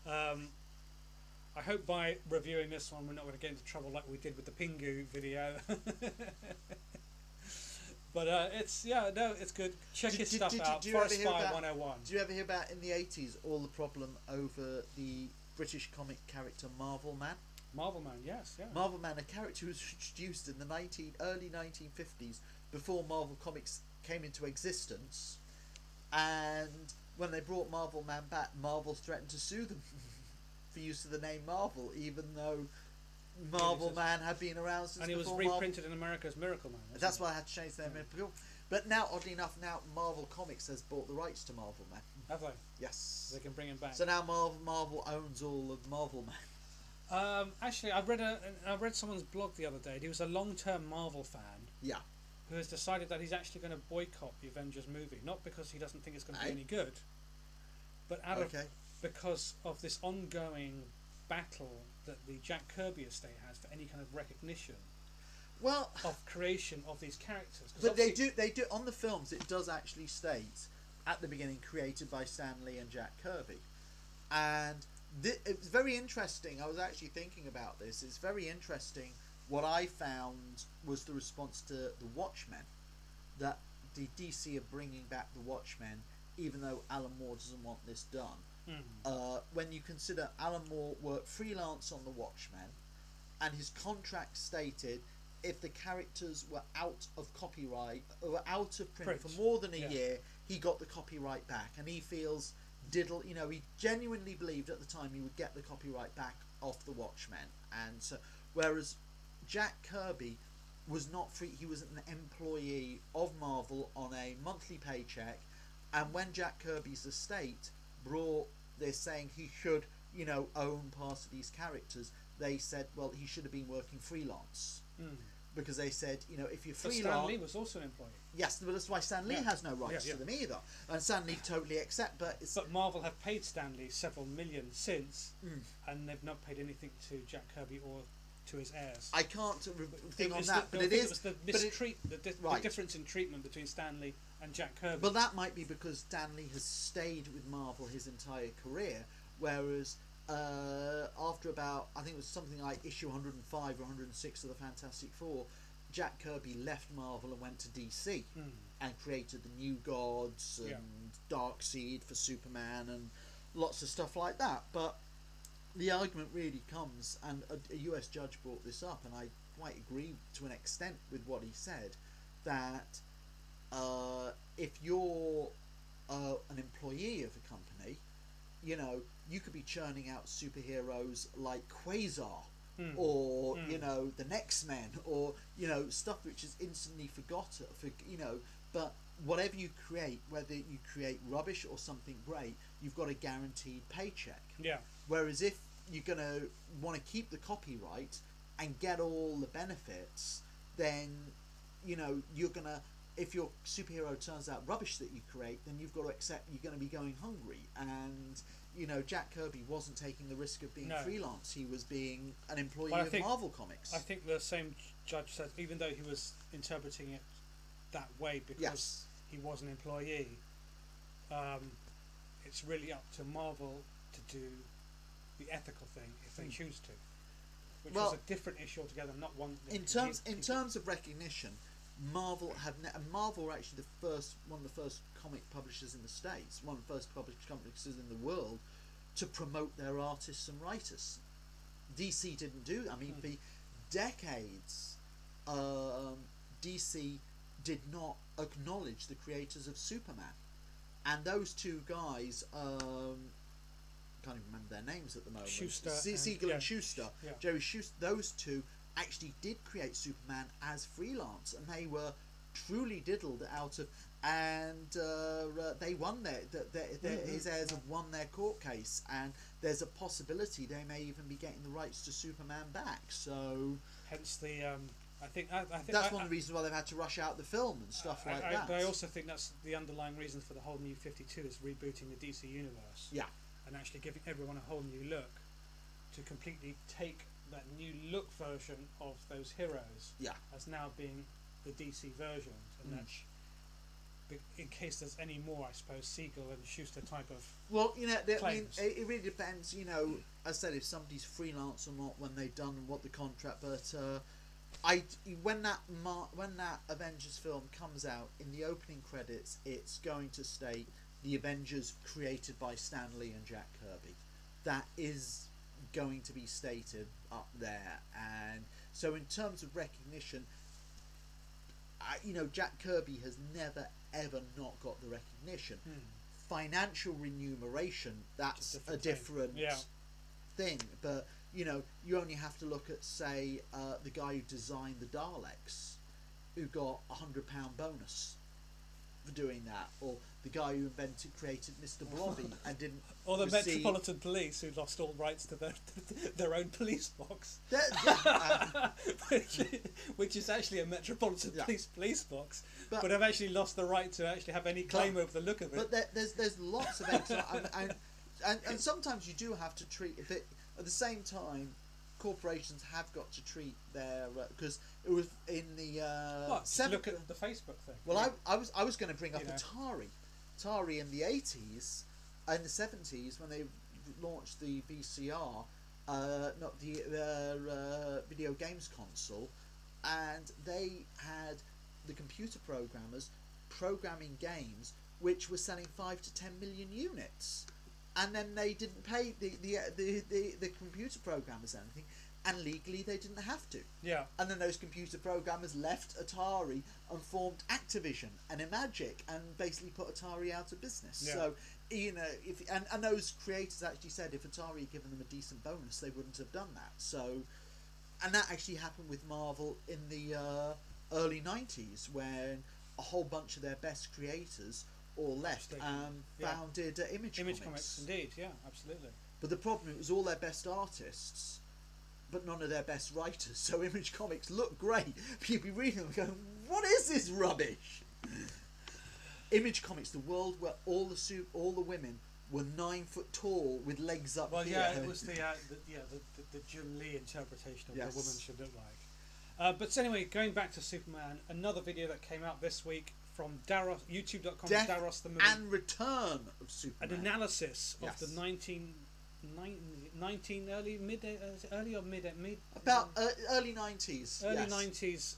I hope by reviewing this one we're not going to get into trouble like we did with the Pingu video. But it's good. Check his stuff out. Forest Fire 101. Did you ever hear about in the 80s all the problem over the British comic character Marvel Man? Marvel Man, yes, yeah. Marvel Man, a character who was introduced in the early 1950s before Marvel Comics came into existence, and when they brought Marvel Man back, Marvel threatened to sue them for use of the name Marvel, even though Marvel Man had been around since before. And he was reprinted in America as Miracle Man. That's why I had to change their name. But now, oddly enough, Marvel Comics has bought the rights to Marvel Man. Have they? Yes. They can bring him back. So now Marvel owns all of Marvel Man. Actually, I read someone's blog the other day. He was a long-term Marvel fan. Yeah. who has decided that he's actually going to boycott the Avengers movie, not because he doesn't think it's going to be any good, but because of this ongoing battle that the Jack Kirby estate has for any kind of recognition. Well, of creation of these characters. But they do on the films. It does actually state at the beginning, created by Stan Lee and Jack Kirby, and it's very interesting. I was actually thinking about this. It's very interesting. What I found was the response to the Watchmen, that the DC are bringing back the Watchmen, even though Alan Moore doesn't want this done. When you consider Alan Moore worked freelance on the Watchmen, and his contract stated if the characters were out of copyright or out of print for more than a year, he got the copyright back, and he feels he genuinely believed at the time he would get the copyright back off the Watchmen. And so, whereas Jack Kirby was not free, he was an employee of Marvel on a monthly paycheck, and when Jack Kirby's estate brought this saying he should own part of these characters, they said, well, he should have been working freelance. Because they said, if you're freelance... Stan Lee was also an employee. Yes, but that's why Stan Lee has no rights to them either. And Stan Lee totally accept, but Marvel have paid Stan Lee several million since, and they've not paid anything to Jack Kirby or to his heirs. I can't think on that, but it is... the difference in treatment between Stan Lee and Jack Kirby. But that might be because Stan Lee has stayed with Marvel his entire career, whereas... after about, I think it was something like issue 105 or 106 of the Fantastic Four, Jack Kirby left Marvel and went to DC and created the New Gods and Darkseid for Superman and lots of stuff like that. But the argument really comes, and a US judge brought this up, and I quite agree to an extent with what he said, that if you're an employee of a company, you could be churning out superheroes like Quasar or the Next Men or stuff which is instantly forgotten but whatever you create, whether you create rubbish or something great, you've got a guaranteed paycheck. Whereas if you're going to want to keep the copyright and get all the benefits, then you're going to, if your superhero turns out rubbish that you create, then you've got to accept you're going to be going hungry. And Jack Kirby wasn't taking the risk of being freelance. He was being an employee of Marvel Comics. I think the same judge said, even though he was interpreting it that way because he was an employee, it's really up to Marvel to do the ethical thing if they choose to, which was a different issue altogether, not one. In terms of recognition, Marvel Marvel were actually one of the first comic publishers in the States, one of the first published publishers in the world to promote their artists and writers. DC didn't do that. I mean, for decades, DC did not acknowledge the creators of Superman, and those two guys, can't even remember their names at the moment. Siegel and Schuster, Jerry Schuster. Those two actually did create Superman as freelance, and they were truly diddled out of, and they won his heirs have won their court case, and there's a possibility they may even be getting the rights to Superman back. So hence the I think that's one of the reasons why they've had to rush out the film and stuff like that. But I also think that's the underlying reason for the whole New 52 is rebooting the DC universe. And actually giving everyone a whole new look, to completely take that new look version of those heroes as now being the DC versions, and that's in case there's any more, I suppose, Siegel and Schuster type of I mean, it really depends, as I said, if somebody's freelance or not when they've done what the contract, but when that Avengers film comes out, in the opening credits it's going to state the Avengers created by Stan Lee and Jack Kirby. That is going to be stated up there, and so in terms of recognition, Jack Kirby has never ever not got the recognition. Financial remuneration, that's a different thing, but you only have to look at, say, the guy who designed the Daleks, who got £100 bonus. for doing that, or the guy who created Mr. Blobby and didn't. Or the Metropolitan Police, who lost all rights to their own police box, which is actually a Metropolitan Police box, but have actually lost the right to actually have any claim over the look of it. But there's lots of and sometimes you do have to treat it, but at the same time, corporations have got to treat their because it was in the look at the Facebook thing. Well, I was going to bring up Atari in the 80s and the 70s when they launched the VCR, not the video games console, and they had the computer programmers programming games which were selling 5 to 10 million units. And then they didn't pay the computer programmers anything, and legally they didn't have to. Yeah. And then those computer programmers left Atari and formed Activision and Imagic and basically put Atari out of business. Yeah. So, you know, and those creators actually said if Atari had given them a decent bonus, they wouldn't have done that. So, and that actually happened with Marvel in the early 90s, when a whole bunch of their best creators all left and founded Image Comics. Indeed, yeah, absolutely. But the problem, it was all their best artists, but none of their best writers. So Image Comics looked great. You'd be reading them and going, what is this rubbish? Image Comics, the world where all the women were 9 foot tall with legs up. Well, yeah, it was the Jim Lee interpretation of what a woman should look like. But anyway, going back to Superman, another video that came out this week from Daros, youtube.com, Daros the movie, and Return of Superman. An analysis of the early 90s. Early 90s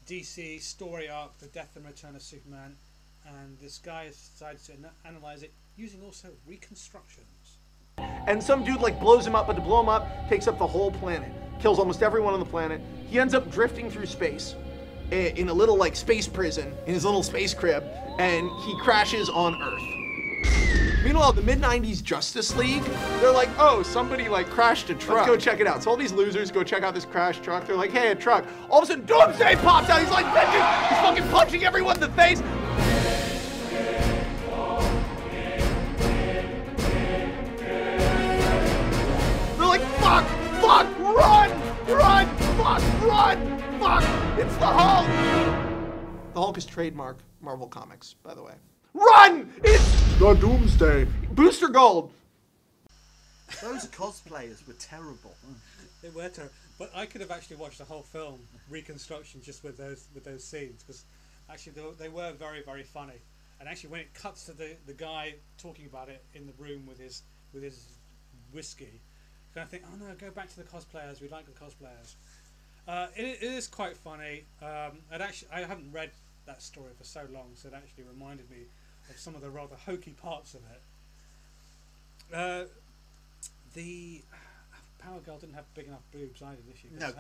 DC story arc, The Death and Return of Superman, and this guy has decided to analyze it using also reconstructions. And some dude like blows him up, but to blow him up takes up the whole planet, kills almost everyone on the planet. He ends up drifting through space in a little like space prison in his little space crib, and he crashes on Earth. Meanwhile, the mid-90s Justice League, they're like, oh, somebody like crashed a truck. Let's go check it out. So all these losers go check out this crashed truck. They're like, hey, a truck. All of a sudden, Doomsday pops out. He's like, bitches. He's fucking punching everyone in the face. They're like, fuck, run, fuck, run. Fuck! It's the Hulk! The Hulk is trademark Marvel Comics, by the way. Run! It's the Doomsday. Booster Gold. Those cosplayers were terrible. They were terrible. But I could have actually watched the whole film, reconstruction, just with those scenes, because actually they were very, very funny. And actually, when it cuts to the guy talking about it in the room with his whiskey, you kind of think, oh no, go back to the cosplayers. We like the cosplayers. It is quite funny. I haven't read that story for so long, so it actually reminded me of some of the rather hokey parts of it. The Power Girl didn't have big enough boobs either, did she? No.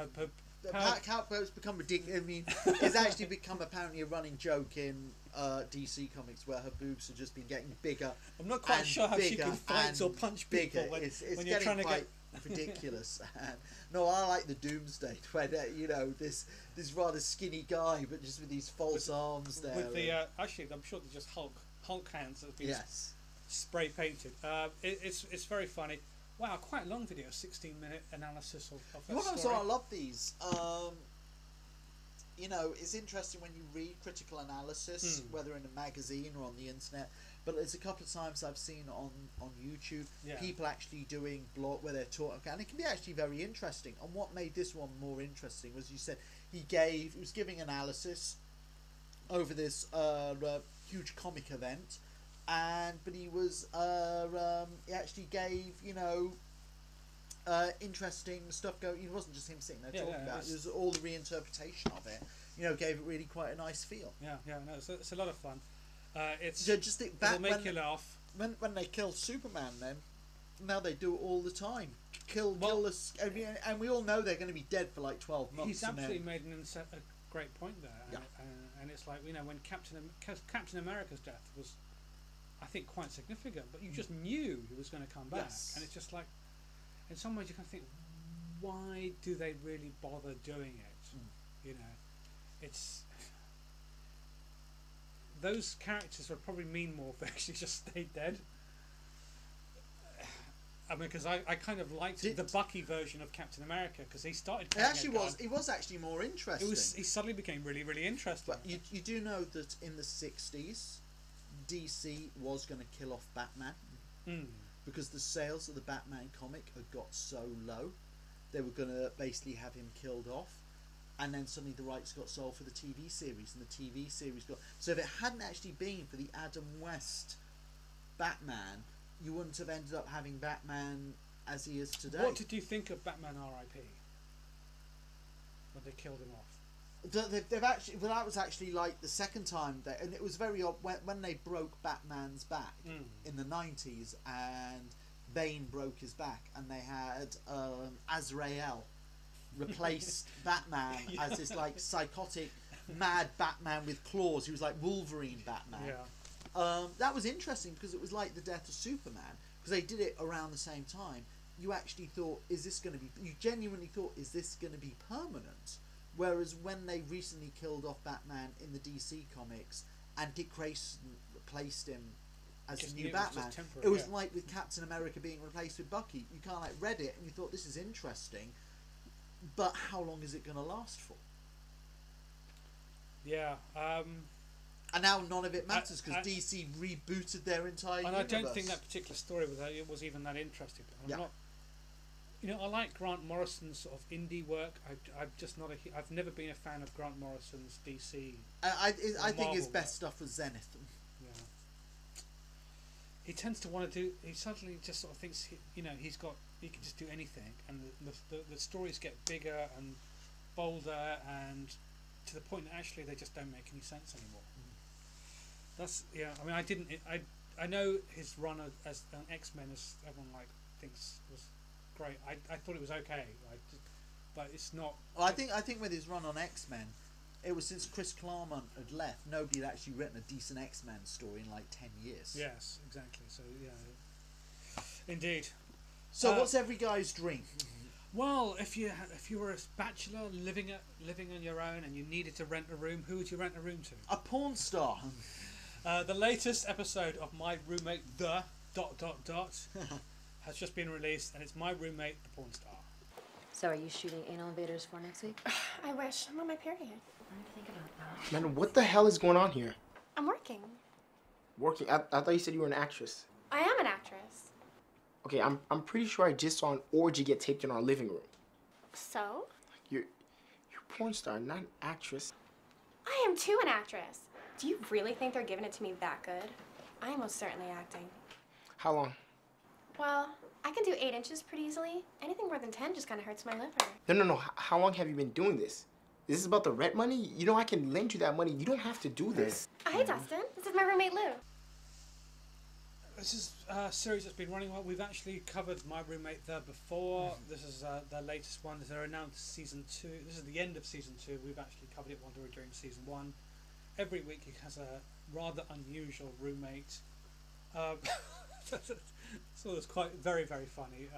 Power Girl's become ridiculous. I mean, it's actually become apparently a running joke in DC Comics where her boobs have just been getting bigger. I'm not quite sure how she can fight or punch people when you're trying to get ridiculous. No, I like the Doomsday, where you know this rather skinny guy, but just with these false arms there. With the actually, I'm sure they're just Hulk hands that have been spray painted. It's very funny. Wow, quite a long video, 16-minute analysis of that story. I love these. You know, it's interesting when you read critical analysis, whether in a magazine or on the internet. But there's a couple of times I've seen on YouTube people actually doing blog where they're talking, and it can be actually very interesting. And what made this one more interesting was, you said he was giving analysis over this huge comic event, but he was he actually gave interesting stuff going. It wasn't just him sitting there talking about it. It was all the reinterpretation of it. Gave it really quite a nice feel. No, it's a lot of fun. It's so just think back it'll make you laugh. When they killed Superman, then now they do it all the time. Kill us, and we all know they're going to be dead for like 12 months. He's absolutely made a great point there, and it's like when Captain America's death was, I think, quite significant, but you just knew he was going to come back, and it's just like, in some ways you kind of think, why do they really bother doing it? It's those characters would probably mean more if they actually just stayed dead. I mean, because I kind of liked the Bucky version of Captain America, because he started. He was actually more interesting. He suddenly became really, really interesting. But you do know that in the 60s, DC was going to kill off Batman because the sales of the Batman comic had got so low, they were going to basically have him killed off, and then suddenly the rights got sold for the TV series, and the TV series got. So if it hadn't actually been for the Adam West Batman, you wouldn't have ended up having Batman as he is today. What did you think of Batman R.I.P. when they killed him off? They've actually, well, that was actually like the second time and it was very odd when they broke Batman's back in the 90s, and Bane broke his back, and they had Azrael replaced Batman as this like psychotic, mad Batman with claws. He was like Wolverine Batman. Yeah. That was interesting because it was like the death of Superman, because they did it around the same time. You actually thought, is this going to be? You genuinely thought, is this going to be permanent? Whereas when they recently killed off Batman in the DC comics and Dick Grayson replaced him as the new Batman, it was like with Captain America being replaced with Bucky. You kind of like read it and you thought, this is interesting, but how long is it going to last for? Yeah. And now none of it matters because DC rebooted their entire universe. And I don't think that particular story was even that interesting. I'm not. You know, I like Grant Morrison's sort of indie work. I'm just not I've never been a fan of Grant Morrison's DC. I think his best stuff was Zenith. Yeah. He tends to want to do. He suddenly just sort of thinks he can just do anything, and the stories get bigger and bolder, and to the point that actually they just don't make any sense anymore. That's I mean, I know his run as an X-Men, as everyone thinks was great. I thought it was okay, but it's not. Well, I think with his run on X-Men, it was since Chris Claremont had left, nobody had actually written a decent X-Men story in like 10 years. Yes, exactly. So yeah, indeed. So what's every guy's dream? Well, if you were a bachelor living on your own and you needed to rent a room, who would you rent a room to? A porn star. The latest episode of My Roommate The ... has just been released, and it's My Roommate The Pornstar. So are you shooting Anal Invaders for next week? I wish. I'm on my period. I need to think about that. Man, what the hell is going on here? I'm working. Working? I thought you said you were an actress. I am an actress. Okay, I'm pretty sure I just saw an orgy get taped in our living room. So? You're a porn star, not an actress. I am too an actress. Do you really think they're giving it to me that good? I am most certainly acting. How long? Well, I can do 8 inches pretty easily. Anything more than 10 just kind of hurts my liver. No. How long have you been doing this? Is this about the rent money? You know I can lend you that money. You don't have to do this. Hey, Dustin. This is my roommate, Lou. This is a series that's been running well. We've actually covered My Roommate The before. This is the latest one. They're announced season 2. This is the end of season 2. We've actually covered it during season 1. Every week he has a rather unusual roommate. So it's quite very, very funny.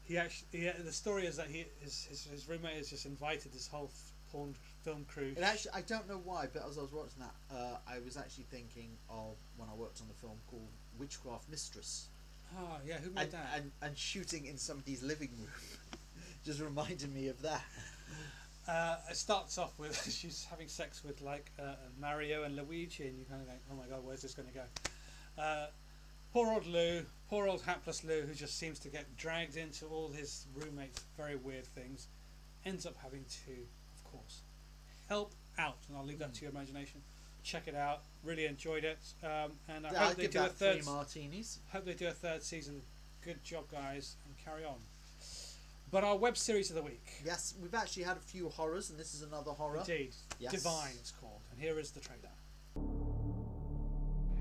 The story is that his roommate has just invited this whole porn film crew. And actually, I don't know why, but as I was watching that, I was actually thinking of when I worked on the film called Witchcraft Mistress. Oh yeah, who made that? And shooting in somebody's living room just reminded me of that. It starts off with she's having sex with Mario and Luigi, and you kind of think, oh my god, where's this going to go? Poor old Lou, poor old hapless Lou, who just seems to get dragged into all his roommates' very weird things, ends up having to, of course, help out, and I'll leave that to your imagination. Check it out. Really enjoyed it, and I hope they do a third. 3 martinis. Hope they do a third season. Good job, guys, and carry on. But our web series of the week. Yes, we've actually had a few horrors, and this is another horror. Indeed. Yes. Divine, it's called. And here is the trailer.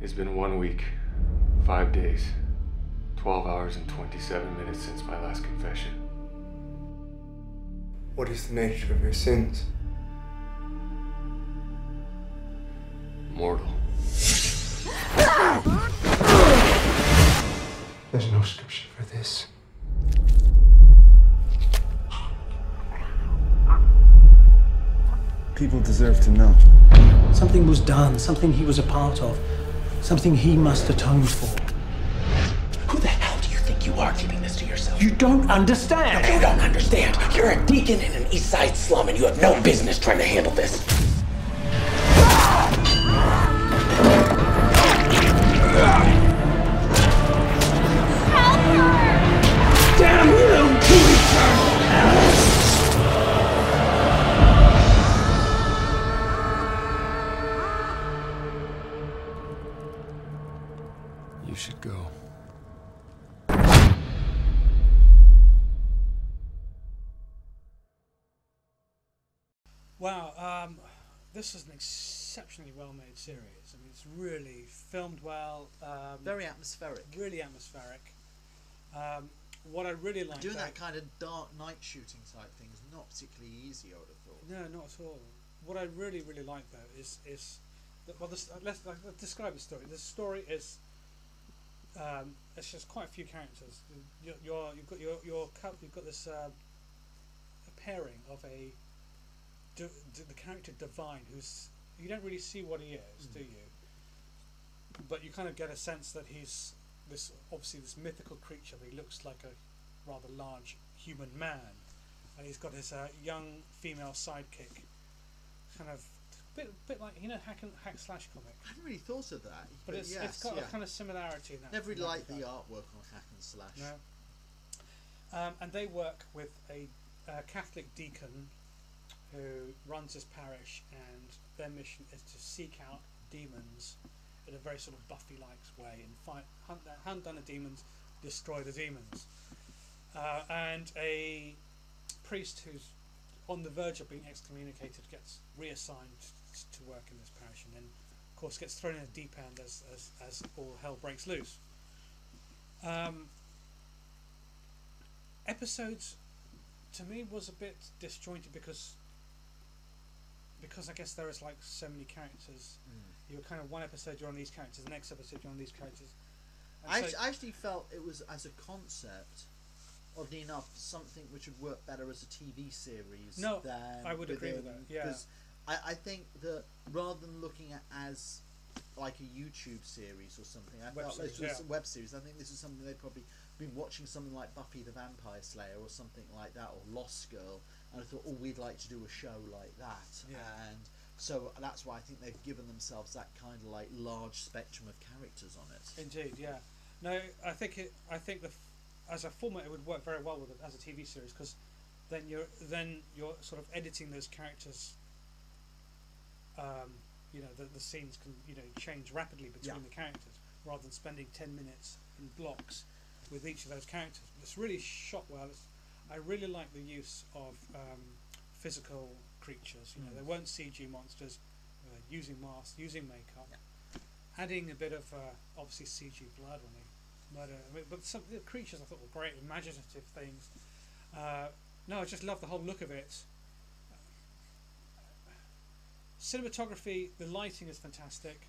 It's been 1 week, 5 days, 12 hours and 27 minutes since my last confession. What is the nature of your sins? Mortal. There's no scripture for this. People deserve to know. Something was done, something he was a part of, something he must atone for. Who the hell do you think you are keeping this to yourself? You don't understand! You don't understand! You're a deacon in an East Side slum and you have no business trying to handle this. Help her! Damn you to eternal hell! You should go. Wow, this is an exceptionally well-made series. I mean, it's really filmed well. Very atmospheric. Really atmospheric. What I really like doing that kind of dark night shooting type thing is not particularly easy, I would have thought. No, not at all. What I really like though is that, well, let's describe the story. The story is it's just quite a few characters. You've got this a pairing of the character Divine, who's, you don't really see what he is, do you? But you kind of get a sense that he's this mythical creature. He looks like a rather large human man, and he's got his young female sidekick, kind of bit like, you know, hack slash comic. I hadn't really thought of that, but it's got a kind of similarity in that. Never really liked the artwork on hack and slash. No. And they work with a Catholic deacon who runs his parish, and their mission is to seek out demons in a very sort of Buffy-like way and hunt down the demons, destroy the demons. And a priest who's on the verge of being excommunicated gets reassigned to work in this parish, and then of course gets thrown in a deep end as all hell breaks loose. Episodes to me was a bit disjointed because I guess there is like so many characters. You're kind of one episode you're on these characters, the next episode you're on these characters. I actually felt it was, as a concept, oddly enough, something which would work better as a TV series. No, than I would agree with that. Yeah, because I think that rather than looking at as like a YouTube series or something, I felt this was a web series. I think this is something they'd probably been watching, something like Buffy the Vampire Slayer or something like that, or Lost Girl, and I thought, oh, we'd like to do a show like that. And so that's why I think they've given themselves that kind of like large spectrum of characters on it. Indeed, yeah. No, I think as a format it would work very well with it as a TV series, because then you're sort of editing those characters. You know, the scenes can, you know, change rapidly between the characters rather than spending 10 minutes in blocks with each of those characters. It's really shot well. I really like the use of physical creatures. You know, they weren't CG monsters, using masks, using makeup, adding a bit of obviously CG blood when they murder. But some of the creatures I thought were great, imaginative things. No, I just love the whole look of it. Cinematography, the lighting is fantastic.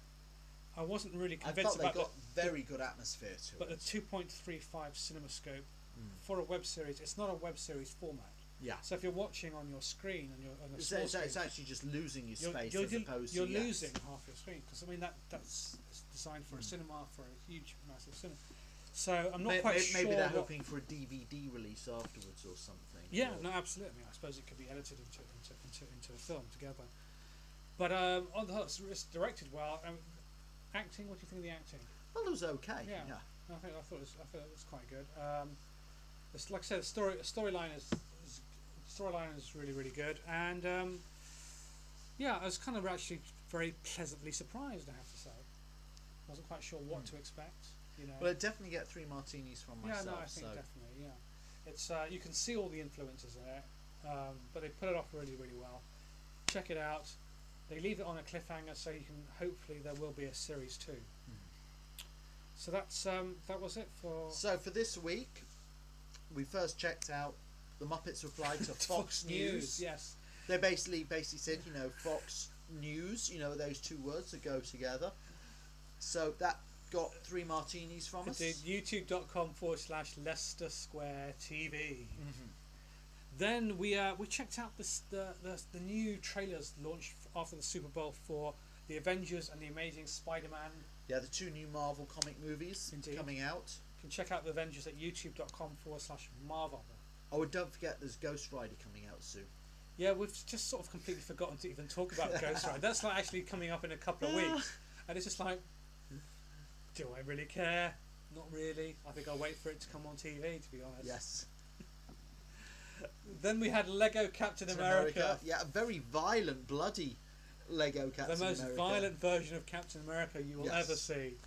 I wasn't really convinced about they got very good atmosphere to but it. But the 2.35 CinemaScope for a web series, it's not a web series format. Yeah. So if you're watching on your screen and on a small screen, it's actually just losing your space you're as opposed you're to losing half your screen, because I mean that's designed for a cinema, for a huge massive cinema. So I'm not quite sure. Maybe they're hoping for a DVD release afterwards or something. Yeah, no, absolutely. I mean, I suppose it could be edited into a film together. But on the whole, it's directed well. Acting, what do you think of the acting? Well, it was okay. Yeah. I thought it was quite good. It's like I said, the storyline is really, really good, and yeah, I was kind of actually very pleasantly surprised, I have to say. I wasn't quite sure what to expect. You know. Well, I'd definitely get 3 martinis from myself. Yeah, no, I think definitely. Yeah, it's you can see all the influences in it, but they put it off really, really well. Check it out. They leave it on a cliffhanger, so you can hopefully there will be a series 2. So that's that was it for. So for this week, we first checked out the Muppets replied to Fox News. Yes, they basically said, you know, Fox News, you know, those two words that go together. So that got 3 martinis from us. YouTube.com/Leicester Square TV. Then we checked out the new trailers launched after the Super Bowl for The Avengers and the Amazing Spider-Man. Yeah, the 2 new Marvel comic movies coming out. You can check out the Avengers at youtube.com/Marvel. Oh, and don't forget there's Ghost Rider coming out soon. Yeah, we've just sort of completely forgotten to even talk about Ghost Rider. That's like actually coming up in a couple of weeks. And it's just like, do I really care? Not really. I think I'll wait for it to come on TV, to be honest. Yes. Then we had Lego Captain America. Yeah, a very violent, bloody Lego Captain America. The most violent version of Captain America you will ever see.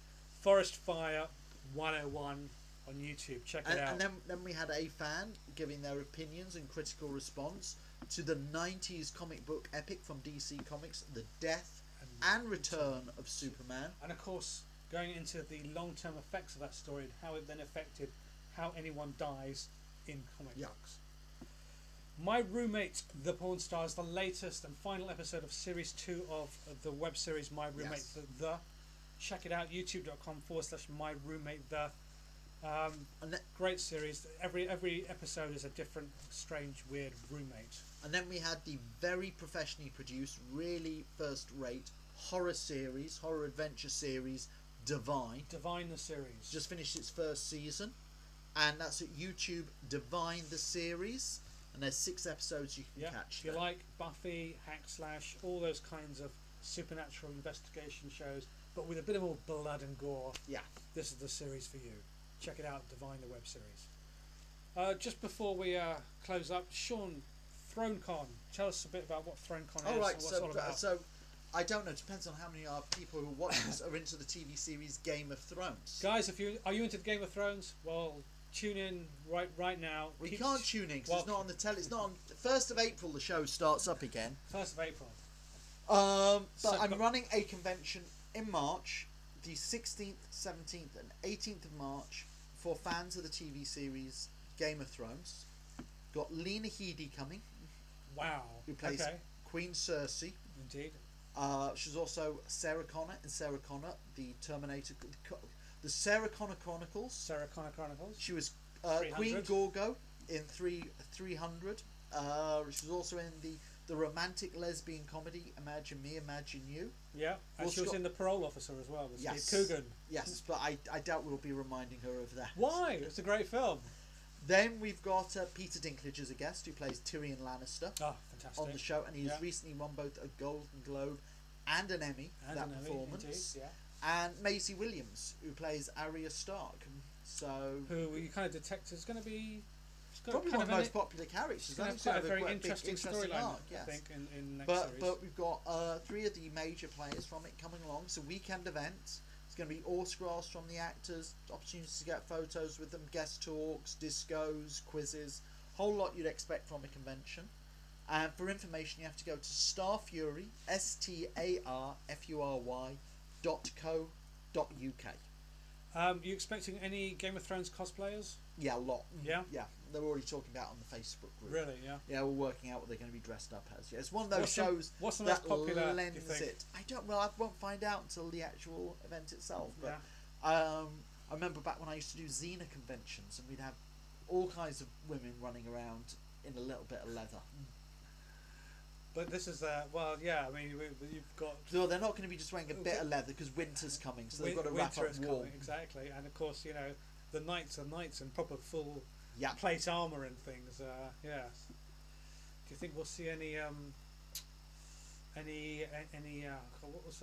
Forest Fire 101 on YouTube. Check it out. And then we had a fan giving their opinions and critical response to the 90s comic book epic from DC Comics, The Death and Return of Superman. And of course, going into the long-term effects of that story and how it then affected how anyone dies in comic books. My Roommate The Pornstar is the latest and final episode of Series 2 of the web series My Roommate The. Check it out, youtube.com/My Roommate The. Great series. Every episode is a different, strange, weird roommate. And then we had the very professionally produced, really first-rate horror adventure series, Divine. Divine the series. Just finished its first season. And that's at YouTube, Divine the series. And there's 6 episodes you can catch. If you like Buffy, Hack Slash, all those kinds of supernatural investigation shows, but with a bit of more blood and gore, this is the series for you. Check it out, Divine the web series. Just before we close up, Sean, ThroneCon. Tell us a bit about what ThroneCon is and what it's all about. So, I don't know. It depends on how many people who watch this are into the TV series Game of Thrones. Guys, are you into the Game of Thrones? Well, tune in right now. We can't tune in because it's not on the telly. It's not on 1st of April. The show starts up again. 1st of April. But I'm running a convention in March, the 16th, 17th, and 18th of March, for fans of the TV series Game of Thrones. Got Lena Headey coming. Wow. Who plays Queen Cersei. Indeed. She's also Sarah Connor in Sarah Connor, the Terminator, the Sarah Connor Chronicles. Sarah Connor Chronicles. She was Queen Gorgo in 300. She was also in the romantic lesbian comedy Imagine Me, Imagine You. Yeah, and she was in The Parole Officer as well with Steve Coogan. Yes, but I doubt we'll be reminding her of that. Why? It's a great film. Then we've got Peter Dinklage as a guest, who plays Tyrion Lannister fantastic. on the show, and he's recently won both a Golden Globe and an Emmy for that performance. Indeed, and Maisie Williams, who plays Arya Stark. So, who you kind of detect is going to be probably one of the most popular characters. She's going to have a very interesting storyline, I think, in next series. But we've got 3 of the major players from it coming along. It's a weekend event. It's going to be autographs from the actors, opportunities to get photos with them, guest talks, discos, quizzes, whole lot you'd expect from a convention. And for information, you have to go to Starfury, starfury.co.uk. You expecting any Game of Thrones cosplayers? Yeah, a lot. Yeah? Yeah. They're already talking about it on the Facebook group. Really, yeah? Yeah, we're working out what they're going to be dressed up as. Yeah, it's one of those shows what's the most popular, lends it. I won't find out until the actual event itself. But I remember back when I used to do Xena conventions, and we'd have all kinds of women running around in a little bit of leather. But this is you've got. No, they're not going to be just wearing a bit of leather because winter's coming, so they've got to wrap up warm. Coming, exactly, and of course the knights are knights in proper full plate armor and things. Yes. Do you think we'll see any what was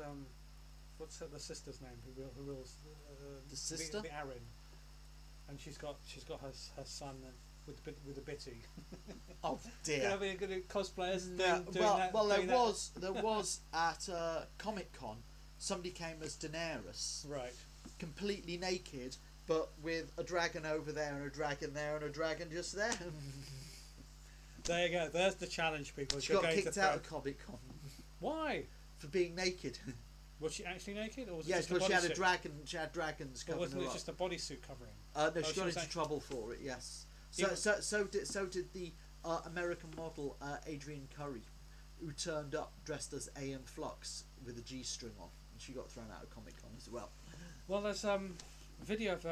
what's the sister's name who rules the sister? The Arryn, and she's got her son with a bitty. Oh dear! Gonna be a good cosplayers. There was at Comic Con, somebody came as Daenerys, right? Completely naked, but with a dragon over there and a dragon there and a dragon just there. There you go. There's the challenge, people. She got kicked out of Comic Con. Why? For being naked. Was she actually naked, or was it yes, just a she had bodysuit? a dragon. She had dragons covering wasn't her it up. just a bodysuit covering? No, she got into trouble for it. Yes. So did the American model Adrienne Curry, who turned up dressed as A.M. Flux with a G-string on, and she got thrown out of Comic Con as well. Well, there's video of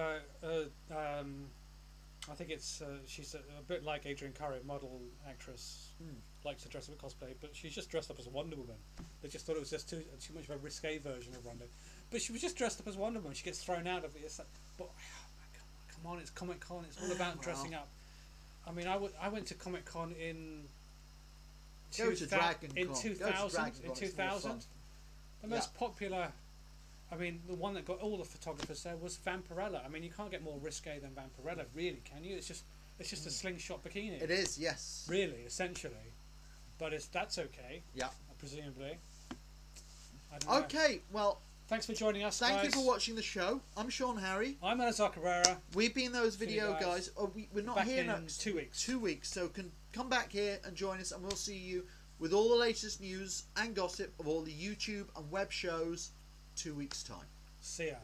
I think it's she's a bit like Adrian Curry, model actress, likes to dress up as cosplay, but she's just dressed up as Wonder Woman. They just thought it was just too much of a risque version of Wonder. But she was just dressed up as Wonder Woman. She gets thrown out of it. It's like, but come on, it's Comic Con. It's all about dressing up. I mean, I went to Comic Con in 2000. In 2000, the most popular. I mean, the one that got all the photographers there was Vampirella. I mean, you can't get more risque than Vampirella, really, can you? It's just a slingshot bikini. It is, yes. Really, essentially, but that's okay. Yeah. Presumably. I don't know. Okay, well. Thanks for joining us, Thank you for watching the show. I'm Sean Harry. I'm Elisar Cabrera. We've been those video guys. Oh, we're not back here in next 2 weeks. 2 weeks, so come back here and join us, and we'll see you with all the latest news and gossip of all the YouTube and web shows 2 weeks' time. See ya.